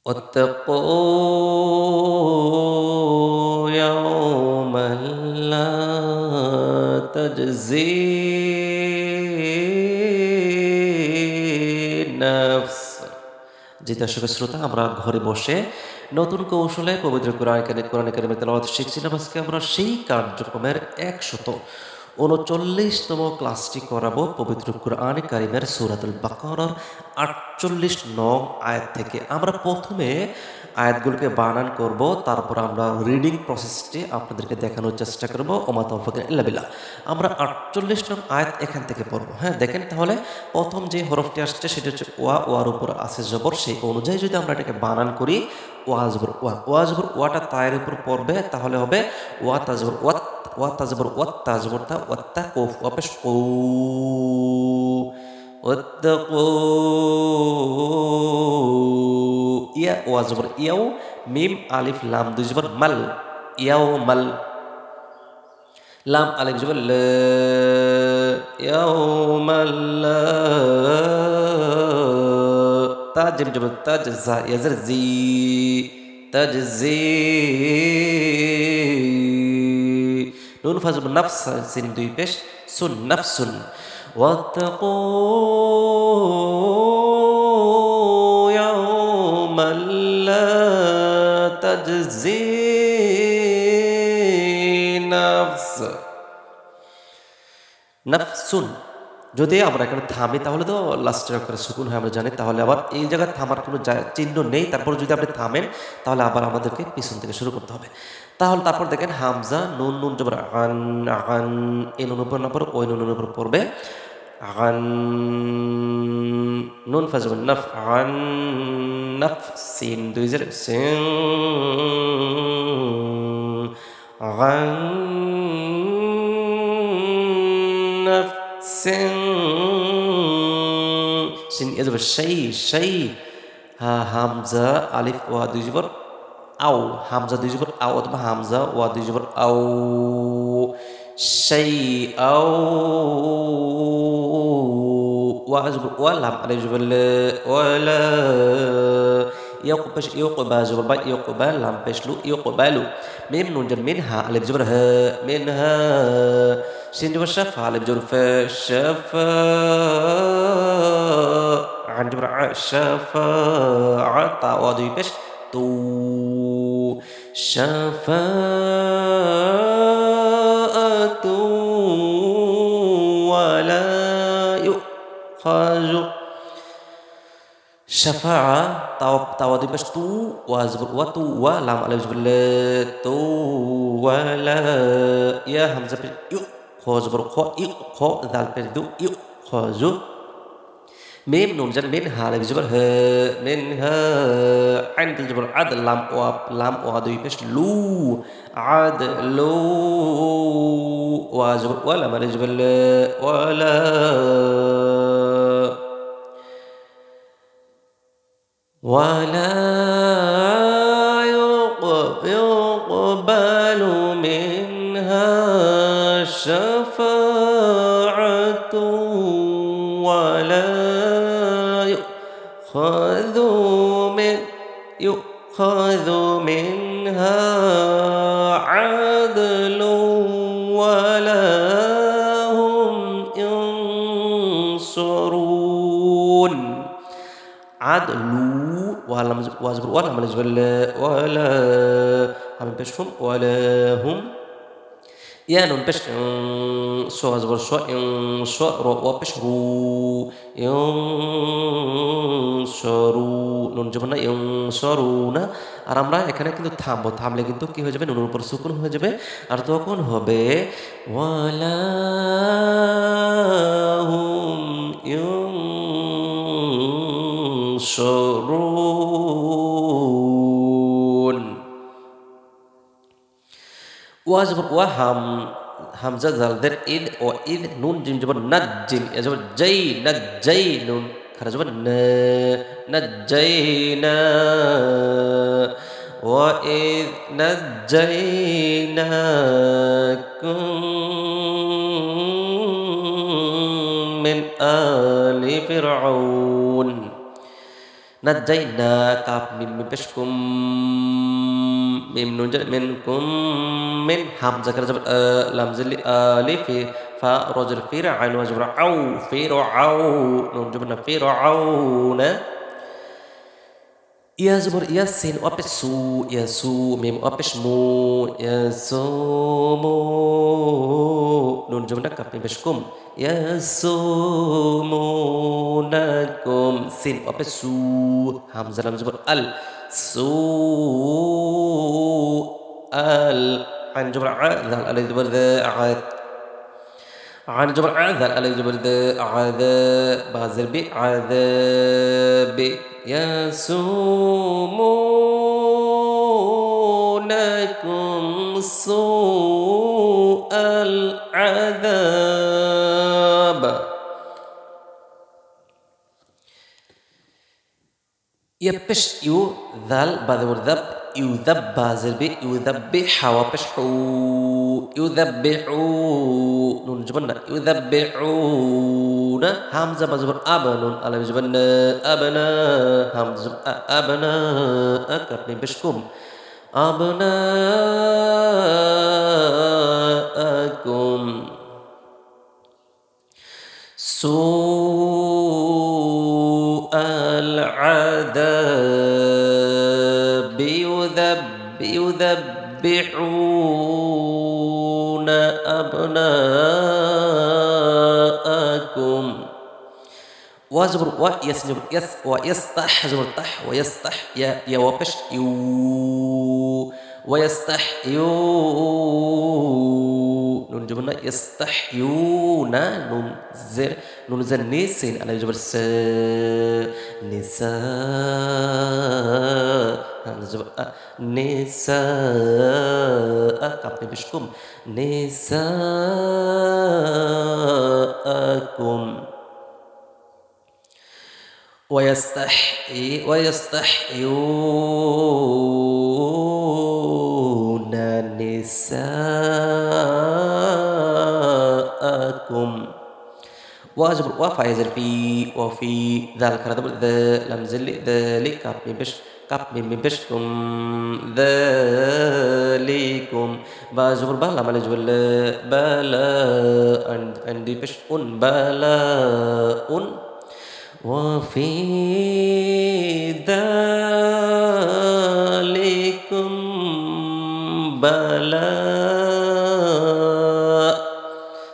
واتقوا يوما لا تجزي نفس। জি দর্শক শ্রোতা, আমরা ঘরে বসে নতুন কৌশলে পবিত্র কোরআন কারিমের তেলাওয়াত শিখছিলাম। আজকে আমরা সেই কার্যক্রমের ১৩৯তম ক্লাসটি করাবো পবিত্র কোরআন কারিমের সূরাতুল বাকারার ৪৮ নং আয়াত থেকে। আমরা প্রথমে আয়াতগুলোকে বানান করব, তারপর আমরা রিডিং প্রসেসটি আপনাদেরকে দেখানোর চেষ্টা করব। ওমা তৌফিক ইল্লা বিল্লাহ। আমরা ৪৮ নং আয়াত এখান থেকে পড়বো। হ্যাঁ, দেখেন তাহলে প্রথম যে হরফটি আসছে সেটা হচ্ছে ওয়া, ওয়ার উপর আছে জবর, সেই অনুযায়ী যদি আমরা এটাকে বানান করি ওয়া জবর ওয়া, ওয়া জবর ওয়াটা তায়ের উপর পড়বে, তাহলে হবে ওয়া তাজবর ওয়াত, ওয়া তাজবর ওয়াত, তাজবর তা, ওয়াত্তা কফ, ওয়াপেশ কৌ, ওয়াত্তাকু, ইয়া ওয়া জবর ইয়াও, মিম আলিফ লাম দুই জবর মাল, ইয়াও মাল, লাম আলিফ জবর ল, ইয়াউমাল লা, তা জিম জবর তাজ, জা ইয়াজের জি, তাজজি, নুন ফা জবর নাফস, সিন দুই পেশ, সুন নাফসুন, ওয়াত্তাকু ইয়াউমাল লা তাজজি নাফস, নাফসুন। যদি আমরা এখানে থামি তাহলে তো লাস্টের অক্ষরে সুকুন হয় আমরা জানি, তাহলে আবার এই জায়গায় থামার কোনো চিহ্ন নেই। তারপর যদি আপনি থামেন তাহলে আবার আমাদেরকে পিছন থেকে শুরু করতে হবে। তাহলে তারপর দেখেন হামজা নুন, নুন জবর আন, আন, এই নুন উপর না পড়ে ওই নুনের উপর পড়বে আন, নুন ফা জবর নাফ, আন নাফ, সিন দুই জের সিন, আন নাফসিন, সিন এ জবর সেই, সেই, হা হামজা আলিফ ওয়া দুই জবর আও, হামজা দুই জবর আও অথবা হামজা ওয়া দুই জবর আও, সেই আও, ওয়া জবর ওয়া, লাম আলিফ জবর লা, ওয়ালা, ইয়ক পেশ ইয়কবা জবর বা, ইয়কবা লাম পেশ লু, ইয়কবালু, মিম নুন জবর মিন, হা আলিফ জবর হা, মিনহা, শিন জবর শাফা আলিফ জবর ফা, শাফা, আইন জবর আ, শাফা, তা ওয়া দুই পেশ তু, শাফাআতু ওয়ালা ইউখাযু, শাফাআ তাওয়া দুই পাশ তু, ওয়া জবর ওয়া, তু ওয়া, লাম আলিফ জবর লা, তু ওয়ালা, ইয়া হামজা পেশ ইউ, খ জবর খ, ইউ খ, দাল পেশ দু, ইউ খাযু, মিম নুন জান মিন, হা আলিফ জবর হা, মিনহা, আইন দুই জবর আদ, লাম ওয়া দুই পেশ লু, আদ লু, ওয়া জবর ওয়া, লাম আলিফ জবর লা, ওয়ালা, ولا يقبل منها شفاعة ولا يؤخذ منها عدل ولا هم ينصرون। عدل ওয়ালাম ওয়াজবর ওয়ালাম ওয়ালা, আমি পেশ হুম, ওয়ালা হুম, ইয়া নুন পেশ স ওয়াজবর স, স র ওয়া পেশ রু, সরু, নুন জবর না সরু না। আর আমরা এখানে কিন্তু থামবো, থামলে কিন্তু কি হয়ে যাবে, নুনের উপর সুকুন হয়ে যাবে, আর তখন হবে ওয়ালা হুম ينصرون। ওয়া জবর ওয়া, হামজা জালদের ইদ, ও ইদ, নুন জিম জবর নাজ্জিম, এ জবর জাই, নাজ্জাই, নুন খারা জবর না, নাজ্জাইনা, ওয়া ইদ নাজ্জাইনাকুম মিন আলি ফিরআউন, নাজ্জাইনা কাফ মিম মিম পেশ কুম মিম নুন জের মিনকুম মিন হামজা কার জবর লাম জিল আলিফ ফা র জের ফির আইন ওয়া জবর আউ ফির আউ নুন জবর না ফির আউ না ইয়া জবর ইয়া সিন ওয়াপে সু ইয়া সু মিম ওয়াপে মু ইয়া সুমু নুন জবর না কাফ মিম পেশ কুম ইয়া সুমুনাকুম সিন ওয়াপে সু হামজা লাম জবর আল সু আল আইন জবর আ দাল আলিফ জবর দা আত عن جبر عذاب على جبر عذاب بازر بعذاب يسومونكم سوء العذاب يبش يو ذال بازر ذب يذب بازر بي يذبح وبش حو يذبحون نون جبنا يذبحون همزة بزبر أبنون على جبنا أبنا همزة أبنا أكبر بشكم أبناءكم سوء العذاب يذبحون أبناءكم وزبر ويس جبر يس ويستح زبر تح ويستح يا وبش يو ويستحيو نون جبنا يستحيون نون زر نون زر نيسين على جبر س نساء جبر نساء كابني بشكم نساءكم ويستحيون نساءكم واجبر وفايزر في وفي ذلك لم زل ذلك كاب من بشكم ذلكم باجبر بلا ما لجبر بلا عندي بشكون بلاء وفي ذلكم بلاء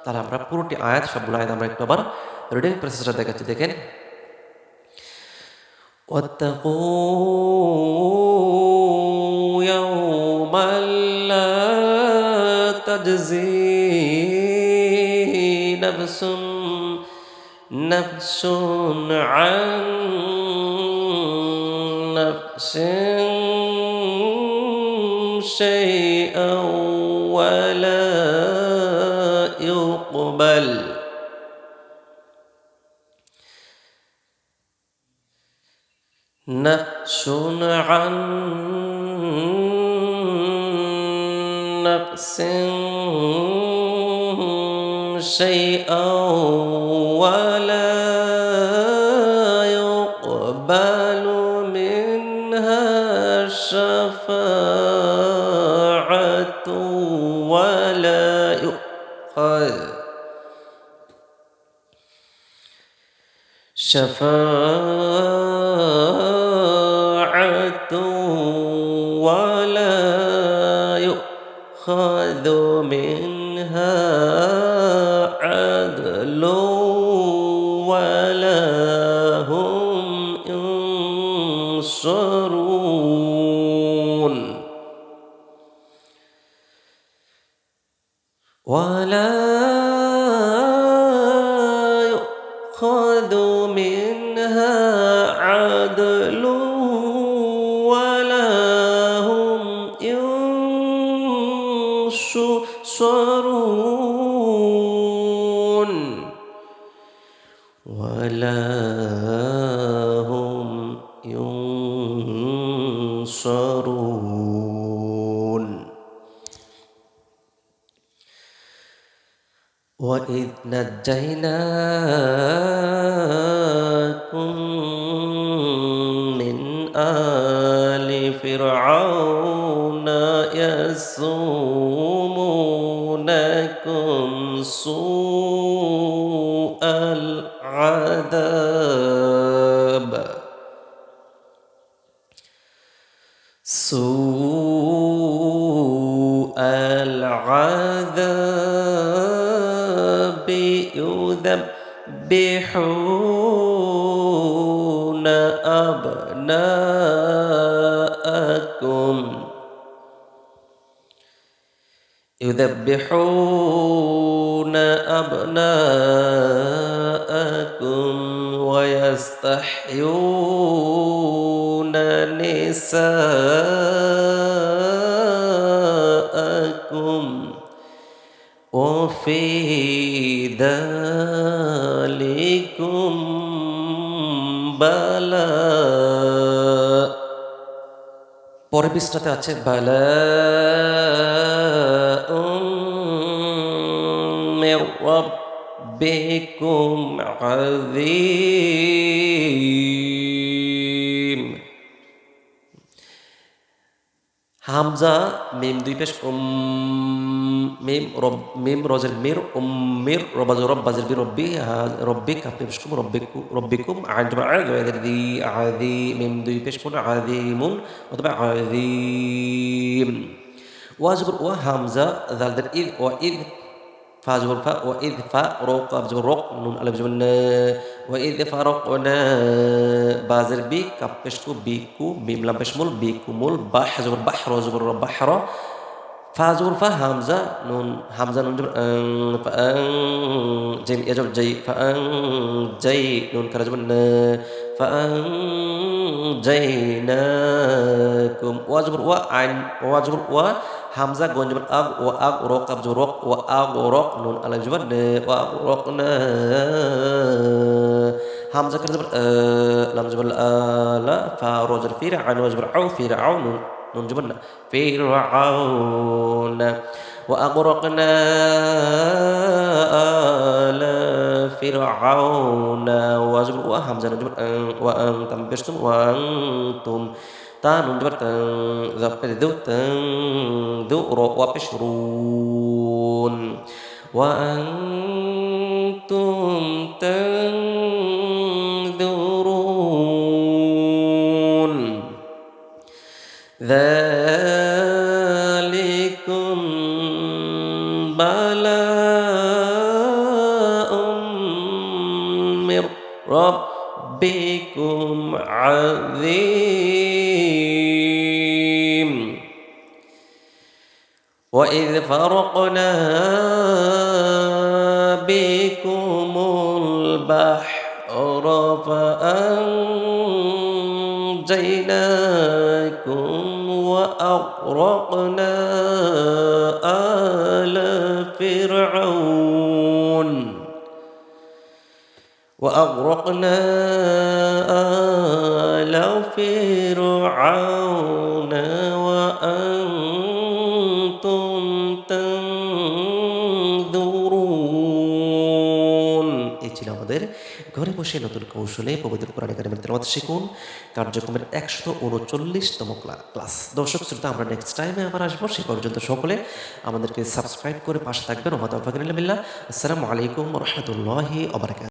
তাহলে আমরা পুরোটি আয়াত সবগুলো আয়াত আমরা একটু আবার রিডিং প্রসেসটা দেখাচ্ছি দেখেন واتقوا يوما لا تجزي نفس عن نفس شيئا ولا يقبل نفس عن نفس شيئا ولا يقبل منها شفاعة ولا يؤخذ شفاعة ولا يؤخذ منها عدل ولا هم ينصرون ولا يؤخذ منها عدل ولا هم ينصرون ولا هم ينصرون وإذ نجيناكم آل فرعون يسومونكم سوء العذاب سوء العذاب يذبحون أبناءكم ويستحيون نساءكم وفي ذلكم بلاء পরের পৃষ্ঠাতে আছে বালাء মির রাব্বিকুম আযীম। হামজা মিম দুই পেশ মিম রজের মির মির রবাজ রব বাজের বি রব্বি রব্বিক আপনি পেশ করুন রব্বিকুম আইন জবর আযী আযী মিম দুই পেশ করুন আযীমুন অথবা আযীম। ওয়াজবর ওয়া হামজা যালদের ইদ ওয়া ইদ ফাজবর ফা ওয়া ইদ ফা রক আবজবর রক নুন আলিফ জবর না ওয়া ইদ ফারাকনা বাজের বি কাপ পেশ কু বিকু মিম লাম পেশ মুল বিকুমুল বাহ জবর বাহ র জবর বাহরা ফাজবর ফা হামজা নুন জবর ফাআং জিম ইয়াজব জাই ফাআং জাই নুন কারা জবর না ফাআং জাইনাকুম ওয়াজবর ওয়া আইন ওয়াজবর ওয়া হামজা গন জবর আগ ওয়া আগ রক আব জবর রক ওয়া আগ রক নুন আলিফ জবর না ওয়া রকনা হামজা কারা জবর লাম জবর লা ফা র জবর ফি আইন ওয়াজবর আউ ফি আউন নুন জবর না فرعون وأغرقنا آل فرعون وجبر وهمزة نجبر وأنتم بشتم وأنتم تانون جبر ذو وبشرون وأنتم تنذرون ذلكم بلاء من ربكم عظيم وإذ فرقنا بكم البحر فأنجيناكم وأغرقنا آل فرعون وأغرقنا آل فرعون وأنتم تنظرون এই ছিল আমাদের ঘরে বসে নতুন কৌশলে পবিত্র কোরআন কারিমের তেলাওয়াত শিখুন কার্যক্রমের 139তম ক্লাস। দর্শক শ্রোতা, আমরা নেক্সট টাইমে আবার আসবো। সে পর্যন্ত সকলে আমাদেরকে সাবস্ক্রাইব করে পাশে থাকবেন। ওয়া তাওফিক বিল্লাহ। আসসালামু আলাইকুম ওয়া রাহমাতুল্লাহি ওয়া বারাকাতুহু।